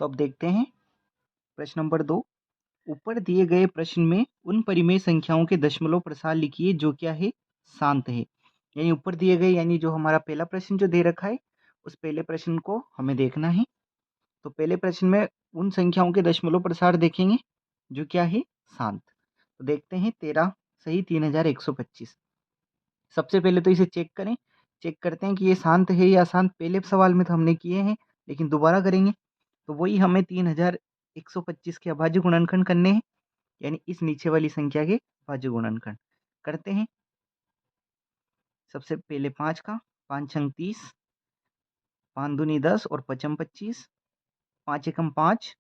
तो अब देखते हैं प्रश्न नंबर 2। ऊपर दिए गए प्रश्न में उन परिमेय संख्याओं के दशमलव प्रसार लिखिए जो क्या है, शांत है। यानी ऊपर दिए गए, यानी जो हमारा पहला प्रश्न जो दे रखा है उस पहले प्रश्न को हमें देखना है। तो पहले प्रश्न में उन संख्याओं के दशमलव प्रसार देखेंगे जो क्या है, शांत। तो देखते हैं 13 सही 3125। सबसे पहले तो इसे चेक करते हैं कि ये शांत है या अशांत। पहले सवाल में तो हमने किए हैं, लेकिन दोबारा करेंगे। तो वही हमें 3125 के अभाज्य गुणनखंड करने हैं, यानी इस नीचे वाली संख्या के अभाज्य गुणनखंड करते हैं। सबसे पहले 5 का, 5 छंग 30, 5 दूनी 10 और 5 25, 5 एकम 5,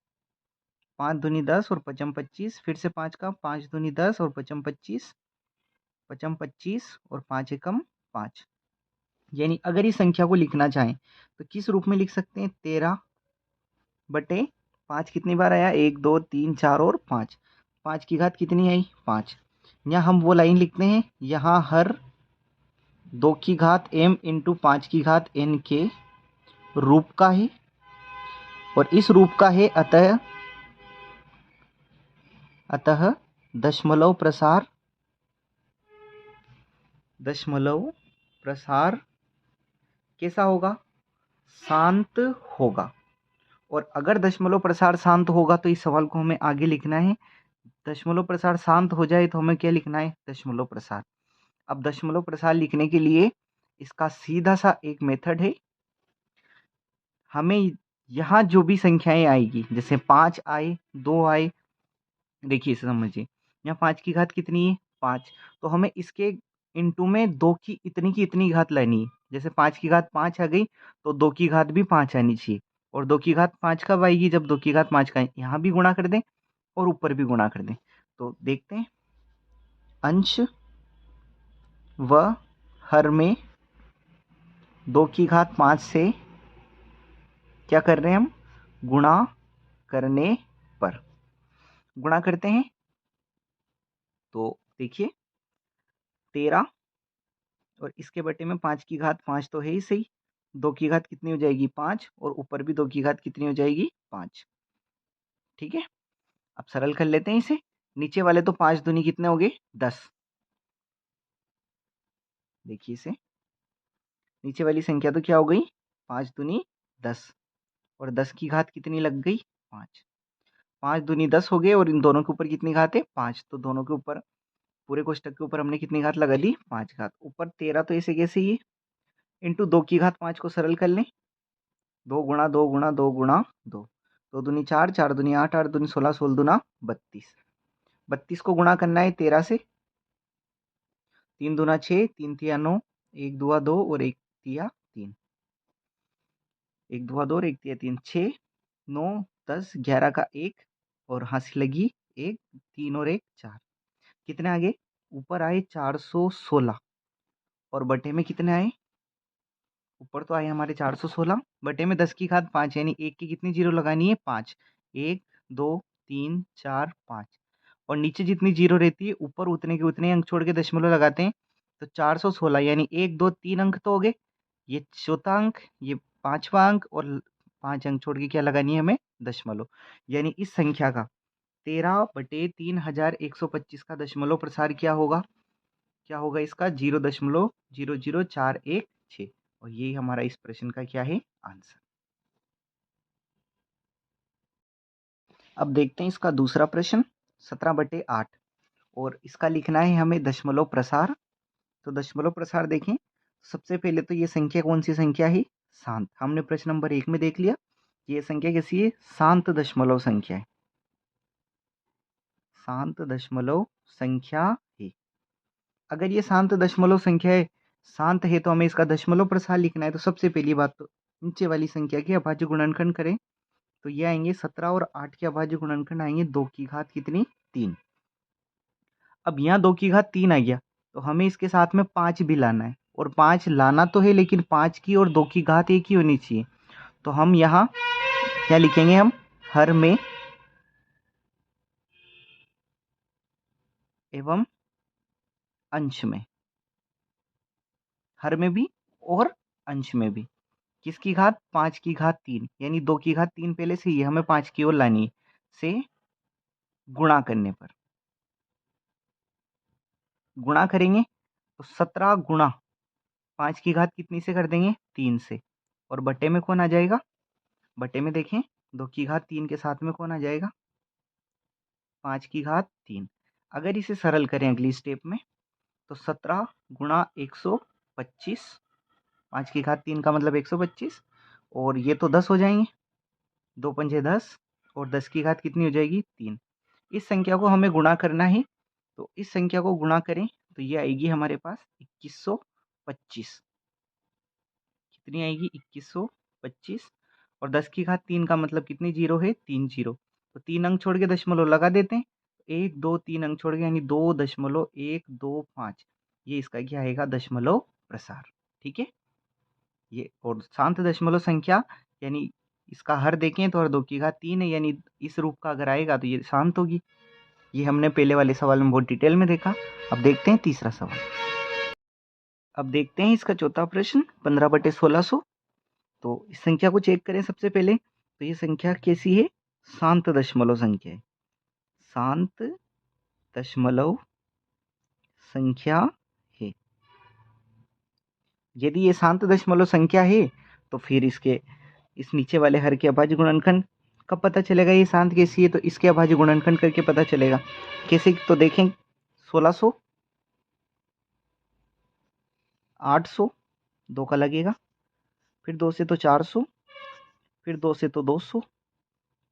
5 दूनी 10 और 5 25, फिर से 5 का, 5 दूनी 10 और 5 25, 5 25 और 5 एकम 5। यानी अगर इस संख्या को लिखना चाहें तो किस रूप में लिख सकते हैं, 13 बटे 5 कितनी बार आया, 1 2 3 4 और 5। 5 की घात कितनी आई, 5। यहाँ हम वो लाइन लिखते हैं, यहाँ हर 2 की घात m इंटू 5 की घात n के रूप का है, और इस रूप का है, अतः दशमलव प्रसार कैसा होगा, शांत होगा। और अगर दशमलव प्रसार शांत होगा तो इस सवाल को हमें आगे लिखना है। दशमलव प्रसार शांत हो जाए तो हमें क्या लिखना है, दशमलव प्रसार। अब दशमलव प्रसार लिखने के लिए इसका सीधा सा एक मेथड है। हमें यहाँ जो भी संख्याएं आएगी, जैसे 5 आए, 2 आए, देखिए इसे समझिए, यहाँ 5 की घात कितनी है, 5। तो हमें इसके इंटू में 2 की इतनी घात लानी है। जैसे 5 की घात 5 आ गई तो 2 की घात भी 5 आनी चाहिए। और 2 की घात 5 कब आएगी, जब 2 की घात 5 का यहाँ भी गुणा कर दें और ऊपर भी गुणा कर दें। तो देखते हैं, अंश व हर में 2 की घात 5 से क्या कर रहे हैं हम, गुणा करने पर गुणा करते हैं। तो देखिए 13 और इसके बटे में 5 की घात 5 तो है ही सही, 2 की घात कितनी हो जाएगी, 5, और ऊपर भी 2 की घात कितनी हो जाएगी, 5। ठीक है, अब सरल कर लेते हैं इसे। नीचे वाले तो 5 दूनी कितने हो गए, 10। देखिए इसे, नीचे वाली संख्या तो क्या हो गई, 5 दूनी 10, और 10 की घात कितनी लग गई, 5। 5 दूनी 10 हो गए, और इन दोनों के ऊपर कितनी घात है, 5। तो दोनों के ऊपर, पूरे कोष्टक के ऊपर हमने कितनी घात लगा दी, 5 घात। ऊपर 13 तो ऐसे कैसे ही इंटू 2 की घात 5 को सरल कर लें, 2 गुणा 2 गुणा 2 गुणा 2, 2 दूनी 4, 4 दूनी 8, 8 दूनी 16, 16 दूना 32। 32 को गुणा करना है 13 से, 3 दूना 6, 3 तिया 9, 1 दुआ 2 और 1 तिया 3, 1 दुआ 2 और 1 तिया 3, 6 9 10 11 का 1, और हंसी लगी 1, 3 और 1 4। कितने आगे, ऊपर आए 416, और बटे में कितने आए, ऊपर तो आए हमारे 416, बटे में 10 की घात 5, यानी 1 की कितनी जीरो लगानी है, 5। 1 2 3 4 5, और नीचे जितनी जीरो रहती है ऊपर उतने के उतने अंक छोड़ के दशमलव लगाते हैं। तो 416, यानी 1 2 3 अंक तो हो गए, ये चौथा अंक, ये 5वां अंक, और 5 अंक छोड़ के क्या लगानी है हमें, दशमलव। यानी इस संख्या का 13 बटे 3125 का दशमलव प्रसार क्या होगा, इसका 0.00416। और यही हमारा इस प्रश्न का क्या है, आंसर। अब देखते हैं इसका दूसरा प्रश्न, 17/8, और इसका लिखना है हमें दशमलव प्रसार। तो दशमलव प्रसार देखें, सबसे पहले तो ये संख्या कौन सी संख्या है, शांत। हमने प्रश्न नंबर 1 में देख लिया कि ये संख्या कैसी है, शांत दशमलव संख्या है, शांत दशमलव संख्या है। अगर ये शांत दशमलव संख्या है, शांत है, तो हमें इसका दशमलव प्रसार लिखना है। तो सबसे पहली बात तो नीचे वाली संख्या के अभाज्य गुणनखंड करें, तो ये आएंगे 17 और 8 के अभाज्य गुणनखंड आएंगे 2 की घात कितनी, 3। अब यहाँ 2 की घात 3 आ गया, तो हमें इसके साथ में 5 भी लाना है, और 5 लाना तो है, लेकिन 5 की और 2 की घात एक ही होनी चाहिए। तो हम यहाँ क्या लिखेंगे, हम हर में एवं अंश में, हर में भी और अंश में भी। किसकी घात? 5 की घात 3, यानी 2 की घात 3 पहले से, ये हमें 5 की ओर लानी है, से गुणा करने पर, गुणा करेंगे तो 17 गुणा 5 की घात कितनी से कर देंगे? 3 से, और बटे में कौन आ जाएगा? बटे में देखें 2 की घात 3 के साथ में कौन आ जाएगा? 5 की घात 3। अगर इसे सरल करें अगली स्टेप में, तो 17 गुणा 125, 5 की घात 3 का मतलब 125, और ये तो 10 हो जाएंगे, 2 पंजे 10, और 10 की घात कितनी हो जाएगी? 3। इस संख्या को हमें गुणा करना है, तो इस संख्या को गुणा करें तो ये आएगी हमारे पास 2125। कितनी आएगी? 2125, और 10 की घात 3 का मतलब कितनी जीरो है? 3 जीरो, तो 3 अंक छोड़ के दशमलव लगा देते हैं, 1 2 3 अंक छोड़ के, यानी 2.125, ये इसका क्या आएगा? दशमलव प्रसार। ठीक है, ये और शांत दशमलव संख्या, यानी इसका हर देखें तो हर 2 की घात 3 है, यानी इस रूप का अगर आएगा तो ये शांत होगी। ये हमने पहले वाले सवाल में बहुत डिटेल में देखा। अब देखते हैं तीसरा सवाल। अब देखते हैं इसका चौथा प्रश्न, 15/1600। तो इस संख्या को चेक करें सबसे पहले, तो ये संख्या कैसी है? शांत दशमलव संख्या है, शांत दशमलव संख्या है। यदि ये शांत दशमलव संख्या है तो फिर इसके इस नीचे वाले हर के अभाज्य गुणनखंड कब पता चलेगा ये शांत कैसी है? तो इसके अभाज्य गुणनखंड करके पता चलेगा। कैसे? तो देखें 1600, 800, 2 का लगेगा, फिर 2 से तो 400, फिर 2 से तो 200,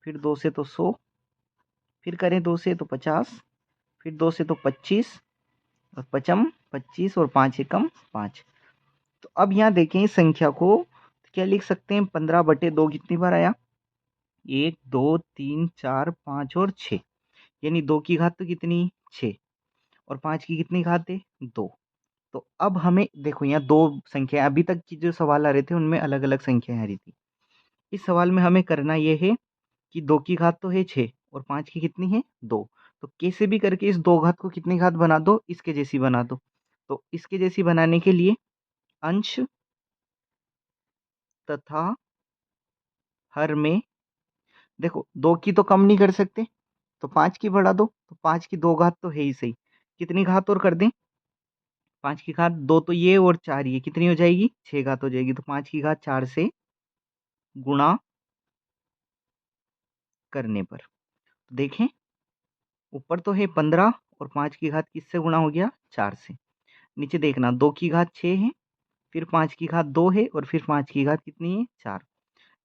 फिर 2 से तो 100, फिर करें 2 से तो 50, फिर 2 से तो 25, और पचम 25, और 5 एकम 5। तो अब यहाँ देखें इस संख्या को क्या लिख सकते हैं? 15/2 कितनी बार आया? 1 2 3 4 5 और 6, यानी 2 की घात तो कितनी? 6, और 5 की कितनी घात है? 2। तो अब हमें देखो यहाँ दो संख्या, अभी तक की जो सवाल आ रहे थे उनमें अलग अलग संख्याएं आ रही थी। इस सवाल में हमें करना यह है कि 2 की घात तो है 6, और 5 की कितनी है? 2। तो कैसे भी करके इस 2 घात को कितनी घात बना दो? इसके जैसी बना दो। तो इसके जैसी बनाने के लिए अंश तथा हर में, देखो 2 की तो कम नहीं कर सकते, तो 5 की बढ़ा दो, तो 5 की 2 घात तो है ही सही, कितनी घात और कर दें? 5 की घात 2 तो ये, और 4 ये, कितनी हो जाएगी? 6 घात हो जाएगी। तो 5 की घात 4 से गुणा करने पर, तो देखें ऊपर तो है 15, और 5 की घात किससे गुणा हो गया? 4 से। नीचे देखना 2 की घात 6 है, फिर 5 की घात 2 है, और फिर 5 की घात कितनी है? 4।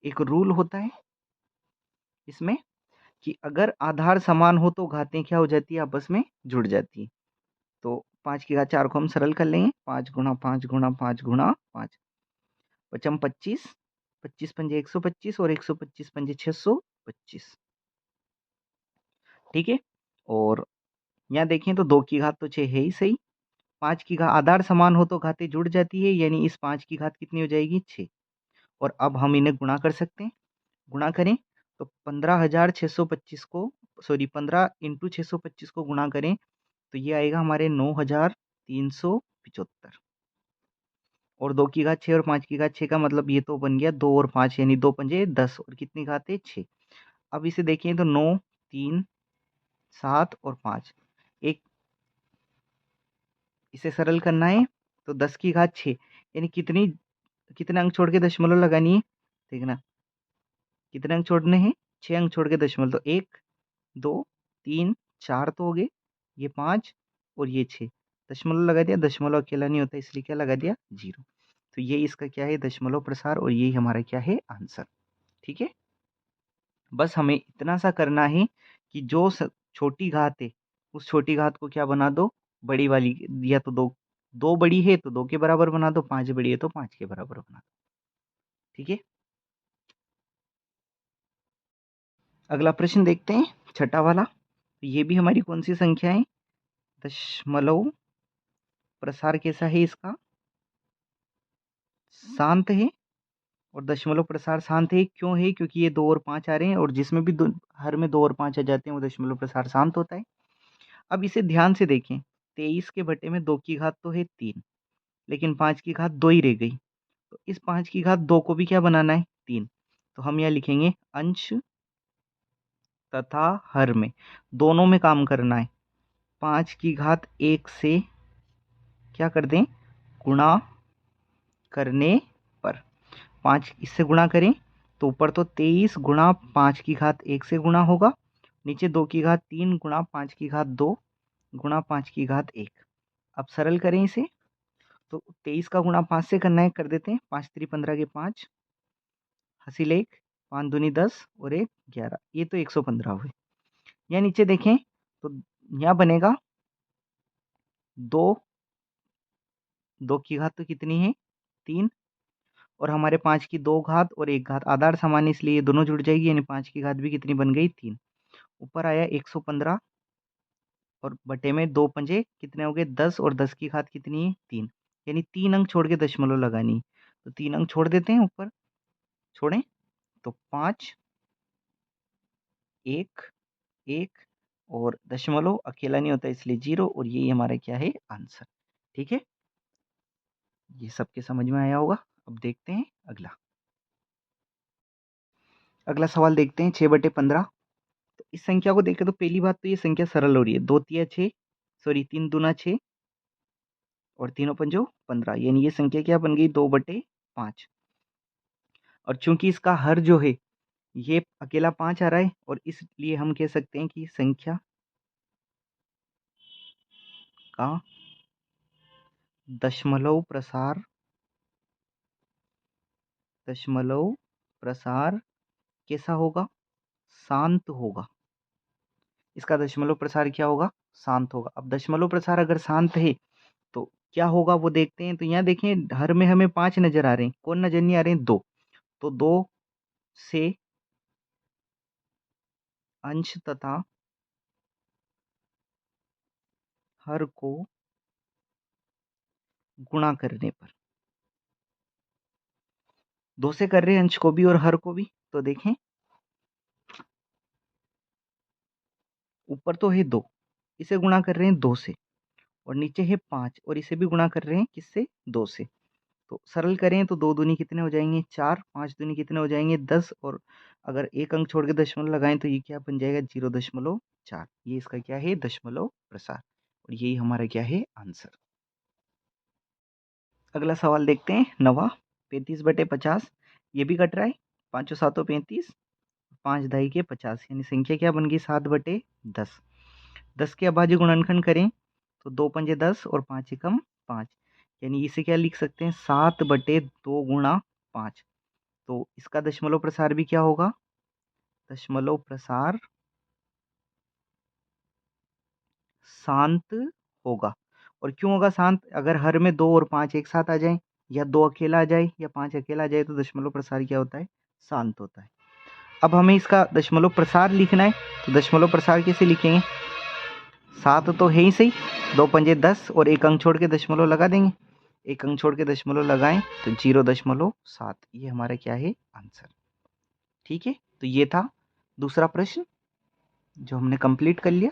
एक रूल होता है इसमें कि अगर आधार समान हो तो घातें क्या हो जाती है? आपस में जुड़ जाती है। तो 5 की घात 4 को हम सरल कर लेंगे, 5 गुणा 5 गुणा 5 गुणा 5, पचम 25, 25 पंजे 125, और 125 पंजे 625। ठीक है, और यहाँ देखें तो 2 की घात तो 6 है ही सही, 5 की घात आधार समान हो तो घातें जुड़ जाती है, यानी इस 5 की घात कितनी हो जाएगी? 6। और अब हम इन्हें गुणा कर सकते हैं। गुणा करें तो 15,625 को, सॉरी 15 इंटू 625 को गुणा करें तो ये आएगा हमारे 9,375, और 2 की घात 6 और 5 की घात 6 का मतलब ये तो बन गया 2 और 5, यानी 2 पंजे 10, और कितनी घात है? 6। अब इसे देखें तो 9 3 7 और 5, एक इसे सरल करना है तो 10 की घात 6, यानी कितनी, कितने अंक छोड़ के दशमलव लगानी है? देखना कितने अंक छोड़ने हैं? 6 अंक छोड़ के दशमलव, तो 1 2 3 4 तो हो गए, ये 5 और ये 6, दशमलव लगा दिया, दशमलव अकेला नहीं होता इसलिए क्या लगा दिया? 0। तो ये इसका क्या है? दशमलव प्रसार, और यही हमारा क्या है? आंसर। ठीक है, बस हमें इतना सा करना है कि जो छोटी घात है उस छोटी घात को क्या बना दो? बड़ी वाली, या तो दो, दो बड़ी है तो 2 के बराबर बना दो, 5 बड़ी है तो 5 के बराबर बना दो। ठीक है, अगला प्रश्न देखते हैं, छठा वाला। ये भी हमारी कौन सी संख्या है? दशमलव प्रसार कैसा है इसका? शांत है, और दशमलव प्रसार शांत है क्यों है? क्योंकि ये 2 और 5 आ रहे हैं, और जिसमें भी हर में 2 और 5 आ जाते हैं वो दशमलव प्रसार शांत होता है। अब इसे ध्यान से देखें, 23 के बटे में 2 की घात तो है 3, लेकिन 5 की घात 2 ही रह गई, तो इस 5 की घात 2 को भी क्या बनाना है 3, तो हम यहाँ लिखेंगे अंश तथा हर में दोनों में काम करना है। 5 की घात 1 से क्या कर दें गुणा करने पर 5 इससे गुणा करें तो ऊपर तो 23 गुणा 5 की घात 1 से गुणा होगा, नीचे 2 की घात 3 गुणा 5 की घात 2 गुणा 5 की घात 1। अब सरल करें इसे तो 23 का गुणा 5 से करना है, कर देते हैं। 5 3 15 के 5 हासिल 1, 5 दूनी 10 और 1 11, ये तो 115 हुए। यहाँ नीचे देखें तो यहाँ बनेगा 2 की घात तो कितनी है 3 और हमारे 5 की 2 घात और 1 घात आधार समान है, इसलिए ये दोनों जुड़ जाएगी, यानी 5 की घात भी कितनी बन गई 3। ऊपर आया 115 और बटे में 2 पंजे कितने हो गए 10 और 10 की घात कितनी है 3, यानी 3 अंक छोड़ के दशमलव लगानी, तो 3 अंक छोड़ देते हैं, ऊपर छोड़ें तो 5 1 1 और दशमलव अकेला नहीं होता इसलिए 0, और यही हमारा क्या है आंसर। ठीक है, ये सबके समझ में आया होगा। अब देखते हैं अगला सवाल देखते हैं 6/15। तो इस संख्या को देखें तो पहली बात तो ये संख्या सरल हो रही है, 2 तिया 6 सॉरी 3 दूना 6 और तीनों पंजो 15, यानी ये संख्या क्या बन गई 2/5। और चूंकि इसका हर जो है ये अकेला 5 आ रहा है और इसलिए हम कह सकते हैं कि संख्या का दशमलव प्रसार कैसा होगा शांत होगा। इसका दशमलव प्रसार क्या होगा शांत होगा। अब दशमलव प्रसार अगर शांत है तो क्या होगा वो देखते हैं। तो यहाँ देखें हर में हमें 5 नजर आ रहे हैं, कौन नजर नहीं आ रहे हैं 2, तो 2 से अंश तथा हर को गुणा करने पर 2 से कर रहे हैं अंश को भी और हर को भी, तो देखें ऊपर तो है 2, इसे गुणा कर रहे हैं 2 से, और नीचे है 5 और इसे भी गुणा कर रहे हैं किससे 2 से। तो सरल करें तो 2 दूनी कितने हो जाएंगे 4, 5 दूनी कितने हो जाएंगे 10, और अगर एक अंक छोड़ के दशमलव लगाएं तो ये क्या बन जाएगा 0.4। ये इसका क्या है दशमलव प्रसार, और यही हमारा क्या है आंसर। अगला सवाल देखते हैं 9वां। 35/50 ये भी कट रहा है, 5 7 35 5 ढाई के 50, यानी संख्या क्या बन गई 7/10। 10 के अभाज्य गुणनखंड करें तो 2 पंजे 10 और 5 एकम 5, यानी इसे क्या लिख सकते हैं 7/2 गुणा 5। तो इसका दशमलव प्रसार भी क्या होगा दशमलव प्रसार शांत होगा। और क्यों होगा शांत, अगर हर में 2 और 5 एक साथ आ जाए या 2 अकेला आ जाए या 5 अकेला आ जाए तो दशमलव प्रसार क्या होता है शांत होता है। अब हमें इसका दशमलव प्रसार लिखना है, तो दशमलव प्रसार कैसे लिखेंगे 7 तो है ही सही, 2 पंजे 10 और एक अंक छोड़ के दशमलव लगा देंगे, एक अंक छोड़ के दशमलव लगाएं तो 0.7, ये हमारा क्या है आंसर। ठीक है, तो ये था दूसरा प्रश्न जो हमने कंप्लीट कर लिया।